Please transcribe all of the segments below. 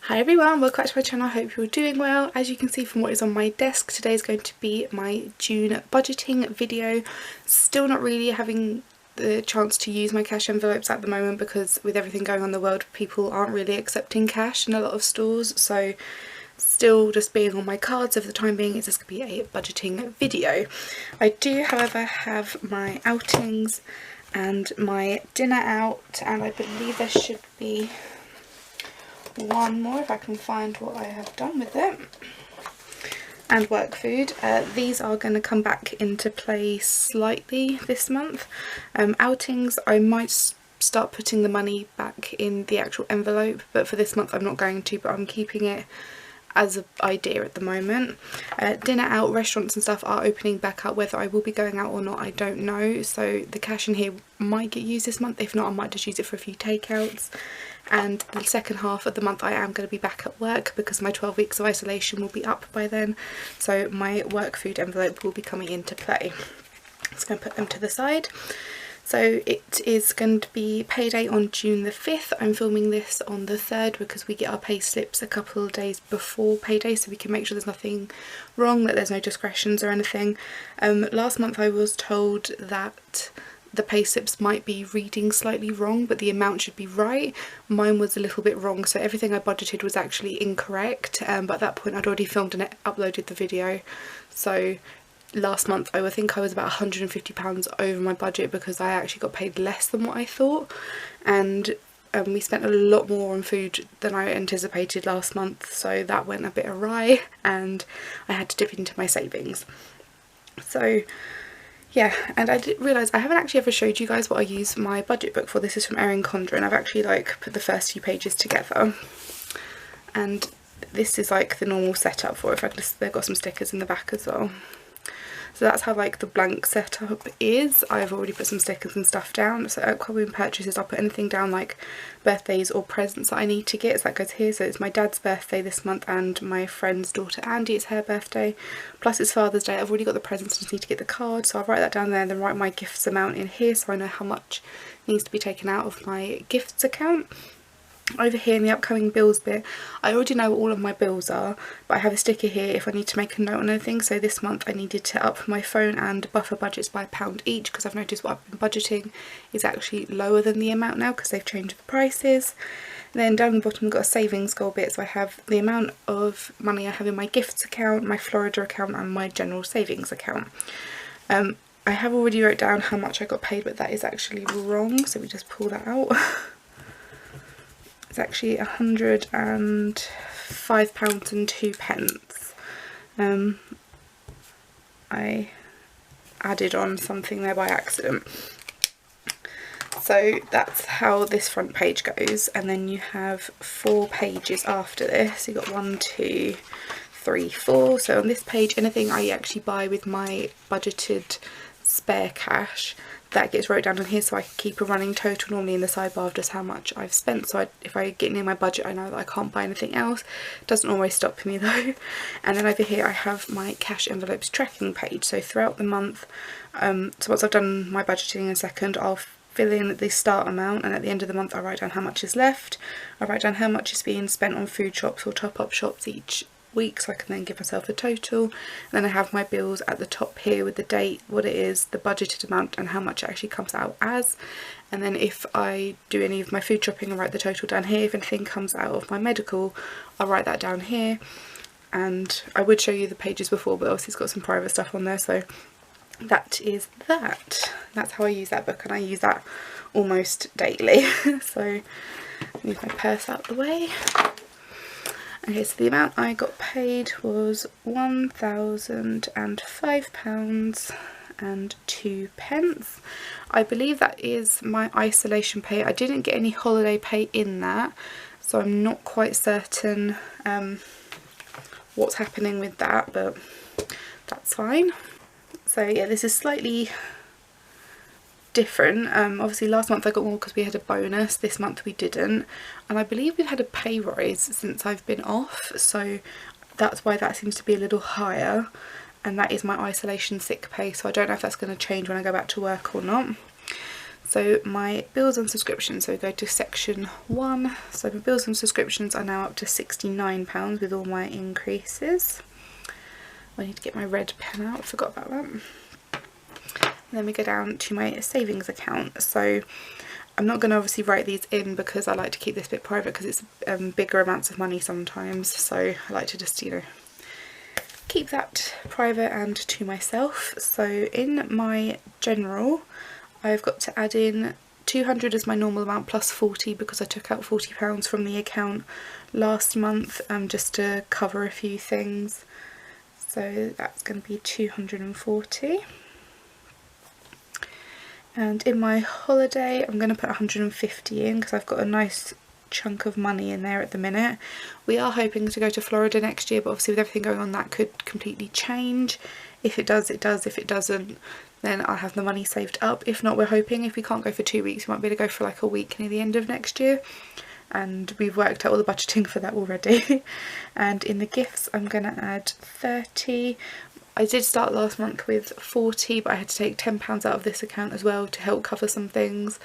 Hi everyone, welcome back to my channel. I hope you're doing well. As you can see from what is on my desk, today is going to be my June budgeting video. Still not really having the chance to use my cash envelopes at the moment because with everything going on in the world, people aren't really accepting cash in a lot of stores, so still just being on my cards for the time being. It's just going to be a budgeting video. I do however have my outings and my dinner out, and I believe there should be one more if I can find what I have done with it, and work food. These are going to come back into play slightly this month. Outings, I might start putting the money back in the actual envelope, but for this month I'm not going to, but I'm keeping it as an idea at the moment. Dinner out, restaurants and stuff are opening back up. Whether I will be going out or not, I don't know, so the cash in here might get used this month. If not, I might just use it for a few takeouts. And the second half of the month I am going to be back at work because my 12 weeks of isolation will be up by then, so my work food envelope will be coming into play. I'm just going to put them to the side. So it is going to be payday on June the 5th. I'm filming this on the 3rd because we get our pay slips a couple of days before payday, so we can make sure there's nothing wrong, that there's no discretions or anything. Last month I was told that the pay slips might be reading slightly wrong, but the amount should be right. Mine was a little bit wrong, so everything I budgeted was actually incorrect, but at that point I'd already filmed and uploaded the video. So last month I think I was about £150 over my budget because I actually got paid less than what I thought, and we spent a lot more on food than I anticipated last month, so that went a bit awry and I had to dip into my savings. So yeah, and I did realise I haven't actually ever showed you guys what I use my budget book for. This is from Erin Condren, and I've actually put the first few pages together, and this is like the normal setup for it. They've got some stickers in the back as well. So that's how the blank setup is. I've already put some stickers and stuff down. So upcoming purchases, I'll put anything down like birthdays or presents that I need to get. So that goes here. So it's my dad's birthday this month and my friend's daughter Andy, it's her birthday. Plus it's Father's Day. I've already got the presents, I just need to get the card. So I'll write that down there and then write my gifts amount in here so I know how much needs to be taken out of my gifts account. Over here in the upcoming bills bit, I already know what all of my bills are, but I have a sticker here if I need to make a note on anything. So this month I needed to up my phone and buffer budgets by £1 each because I've noticed what I've been budgeting is actually lower than the amount now because they've changed the prices. And then down the bottom I've got a savings goal bit, so I have the amount of money I have in my gifts account, my Florida account and my general savings account. I have already wrote down how much I got paid, but that is actually wrong, so we just pull that out. It's actually £105.02. I added on something there by accident. So that's how this front page goes, and then you have 4 pages after this. You've got 1, 2, 3, 4. So on this page, anything I actually buy with my budgeted spare cash, that gets wrote down on here so I can keep a running total normally in the sidebar of just how much I've spent. So if I get near my budget I know that I can't buy anything else. Doesn't always stop me though. And then over here I have my cash envelopes tracking page. So throughout the month, so once I've done my budgeting in a second, I'll fill in the start amount, and at the end of the month I write down how much is left. I write down how much is being spent on food shops or top-up shops each week, so I can then give myself a total. And then I have my bills at the top here with the date, what it is, the budgeted amount and how much it actually comes out as. And then if I do any of my food shopping, I write the total down here. If anything comes out of my medical, I'll write that down here. And I would show you the pages before, but obviously it's got some private stuff on there, so that is that. That's how I use that book, and I use that almost daily. So move my purse out the way. Okay, so the amount I got paid was £1,005.02. I believe that is my isolation pay. I didn't get any holiday pay in that, so I'm not quite certain what's happening with that, but that's fine. So yeah, this is slightly different. Obviously last month I got more because we had a bonus, this month we didn't, and I believe we've had a pay rise since I've been off, so that's why that seems to be a little higher, and that is my isolation sick pay, so I don't know if that's going to change when I go back to work or not. So my bills and subscriptions, so we go to section 1. So my bills and subscriptions are now up to £69 with all my increases. I need to get my red pen out, I forgot about that. And then we go down to my savings account. So I'm not going to obviously write these in because I like to keep this bit private because it's bigger amounts of money sometimes. So I like to just, you know, keep that private and to myself. So in my general, I've got to add in 200 as my normal amount plus 40 because I took out £40 from the account last month just to cover a few things. So that's going to be 240. And in my holiday, I'm going to put 150 in because I've got a nice chunk of money in there at the minute. We are hoping to go to Florida next year, but obviously with everything going on that could completely change. If it does, it does. If it doesn't, then I'll have the money saved up. If not, we're hoping if we can't go for 2 weeks, we might be able to go for like a week near the end of next year. And we've worked out all the budgeting for that already. And in the gifts, I'm going to add 30. I did start last month with 40, but I had to take £10 out of this account as well to help cover some things.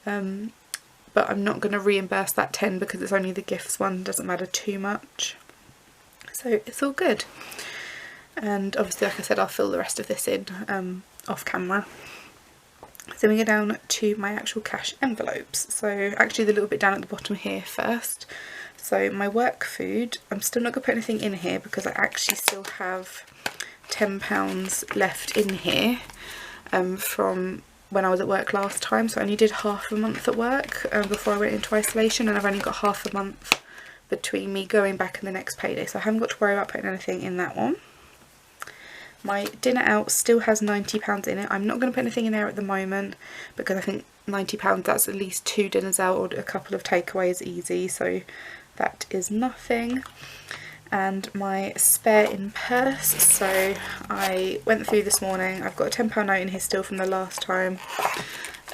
But I'm not going to reimburse that 10 because it's only the gifts one, doesn't matter too much. So it's all good. And obviously, like I said, I'll fill the rest of this in off camera. So we go down to my actual cash envelopes. So actually the little bit down at the bottom here first. So my work food, I'm still not going to put anything in here because I actually still have £10 left in here from when I was at work last time. So I only did half a month at work before I went into isolation, and I've only got half a month between me going back and the next payday. So I haven't got to worry about putting anything in that one. My dinner out still has £90 in it. I'm not going to put anything in there at the moment because I think £90, that's at least 2 dinners out or a couple of takeaways easy, so that is nothing. And my spare in purse, so I went through this morning, I've got a £10 note in here still from the last time,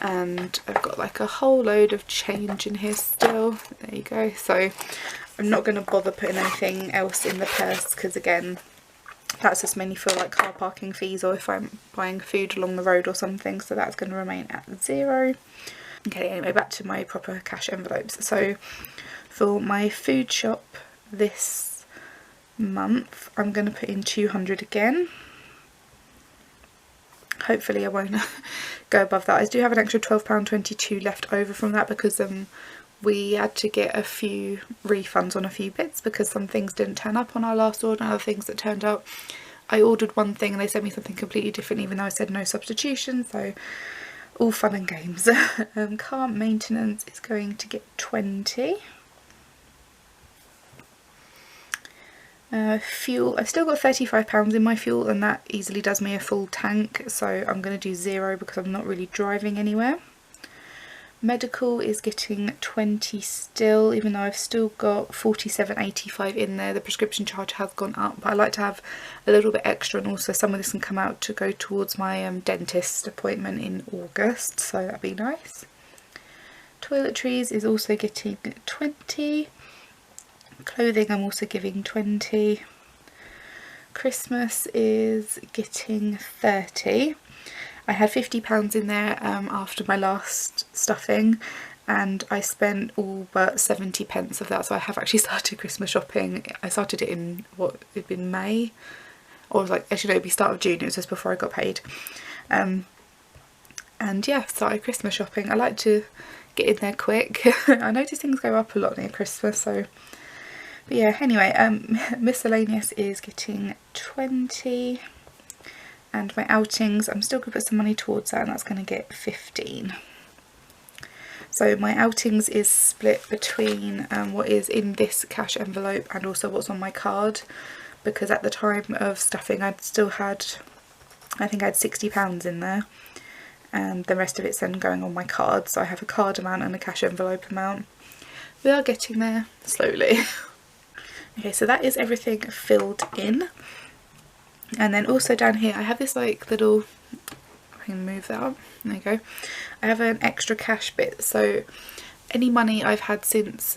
and I've got like a whole load of change in here still. There you go. So I'm not going to bother putting anything else in the purse because again, that's just mainly for like car parking fees or if I'm buying food along the road or something, so that's going to remain at 0. Okay, anyway, back to my proper cash envelopes. So for my food shop this month, I'm going to put in 200 again. Hopefully I won't go above that. I do have an extra £12.22 left over from that because we had to get a few refunds on a few bits because some things didn't turn up on our last order and other things that turned up. I ordered one thing and they sent me something completely different even though I said no substitution, so all fun and games. Car maintenance is going to get 20. Fuel, I've still got £35 in my fuel and that easily does me a full tank, so I'm going to do 0 because I'm not really driving anywhere. Medical is getting 20 still, even though I've still got £47.85 in there. The prescription charge has gone up, but I like to have a little bit extra, and also some of this can come out to go towards my dentist appointment in August, so that'd be nice. Toiletries is also getting 20. Clothing I'm also giving 20. Christmas is getting 30. I had £50 in there after my last stuffing and I spent all but 70 pence of that, so I have actually started Christmas shopping. I started it in, what, it'd been May? Or it was like, actually no, it'd be start of June, it was just before I got paid. And yeah, started Christmas shopping. I like to get in there quick. I notice things go up a lot near Christmas, so... But yeah, anyway, miscellaneous is getting 20. And my outings, I'm still going to put some money towards that and that's going to get 15. So my outings is split between what is in this cash envelope and also what's on my card, because at the time of stuffing I'd still had, I think I had £60 in there and the rest of it's then going on my card. So I have a card amount and a cash envelope amount. We are getting there slowly. Okay, so that is everything filled in. And then also down here I have this like little, I can move that up, there you go. I have an extra cash bit, so any money I've had since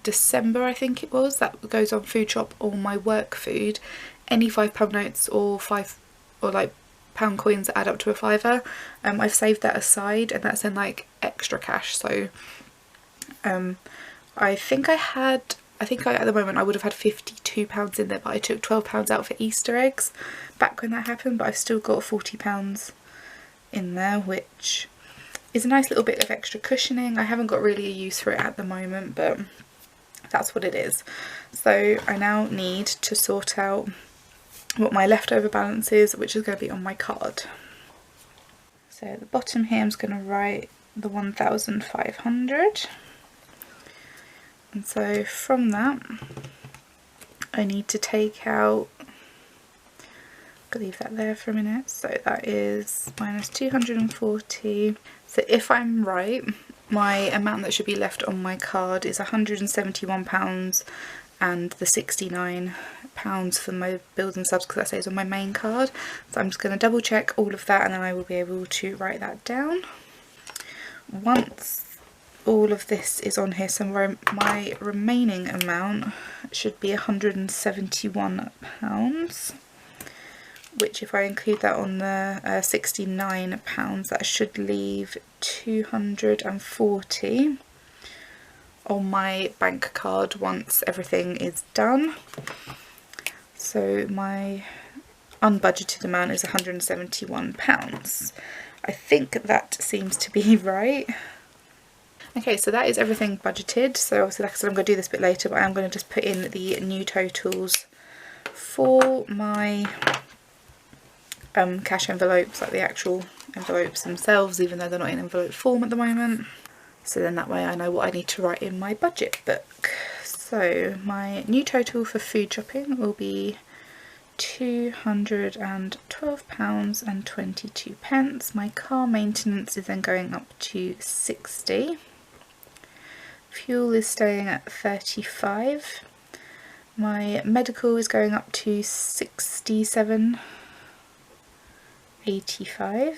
December I think it was, that goes on food shop or my work food, any £5 notes or like £5 coins that add up to a fiver. I've saved that aside, and that's in like extra cash. So I think at the moment I would have had £52 in there, but I took £12 out for Easter eggs back when that happened, but I've still got £40 in there, which is a nice little bit of extra cushioning. I haven't got really a use for it at the moment, but that's what it is. So I now need to sort out what my leftover balance is, which is going to be on my card. So at the bottom here I'm just going to write the 1,500, and so from that I need to take out, I'll leave that there for a minute, so that is minus 240. So if I'm right, my amount that should be left on my card is £171 and the £69 for my bills and subs, because that stays on my main card. So I'm just going to double check all of that, and then I will be able to write that down. Once all of this is on here, so my remaining amount should be £171, which if I include that on the £69, that should leave 240 on my bank card once everything is done. So my unbudgeted amount is £171. I think that seems to be right. Okay, so that is everything budgeted. So obviously, like I said, I'm going to do this a bit later, but I'm going to just put in the new totals for my cash envelopes, like the actual envelopes themselves, even though they're not in envelope form at the moment. So then that way I know what I need to write in my budget book. So my new total for food shopping will be £212.22. My car maintenance is then going up to 60. Fuel is staying at 35. My medical is going up to 67.85.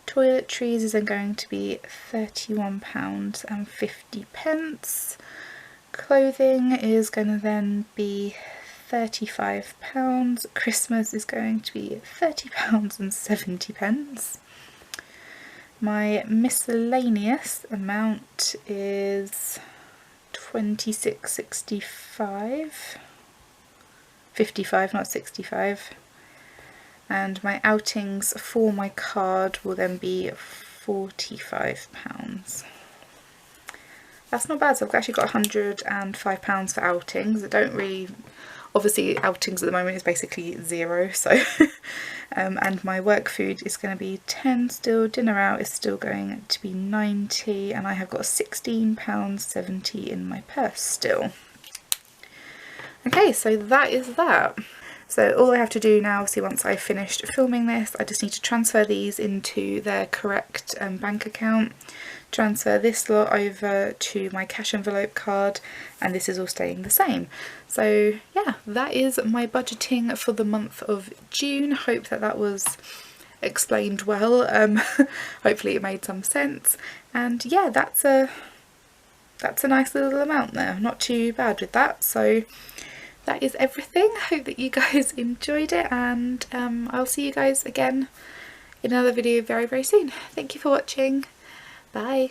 Toiletries is then going to be £31.50. Clothing is going to then be £35. Christmas is going to be £30.70. My miscellaneous amount is £26.65. 55, not 65. And my outings for my card will then be £45. That's not bad. So I've actually got £105 for outings. I don't really, obviously outings at the moment is basically zero, so and my work food is going to be 10 still. Dinner out is still going to be 90, and I have got £16.70 in my purse still. Okay, so that is that. So all I have to do now, see, once I've finished filming this, I just need to transfer these into their correct bank account, transfer this lot over to my cash envelope card, and this is all staying the same. So yeah, that is my budgeting for the month of June. Hope that that was explained well. Hopefully it made some sense, and yeah, that's a nice little amount there, not too bad with that. So that is everything. I hope that you guys enjoyed it, and I'll see you guys again in another video very, very soon. Thank you for watching. Bye.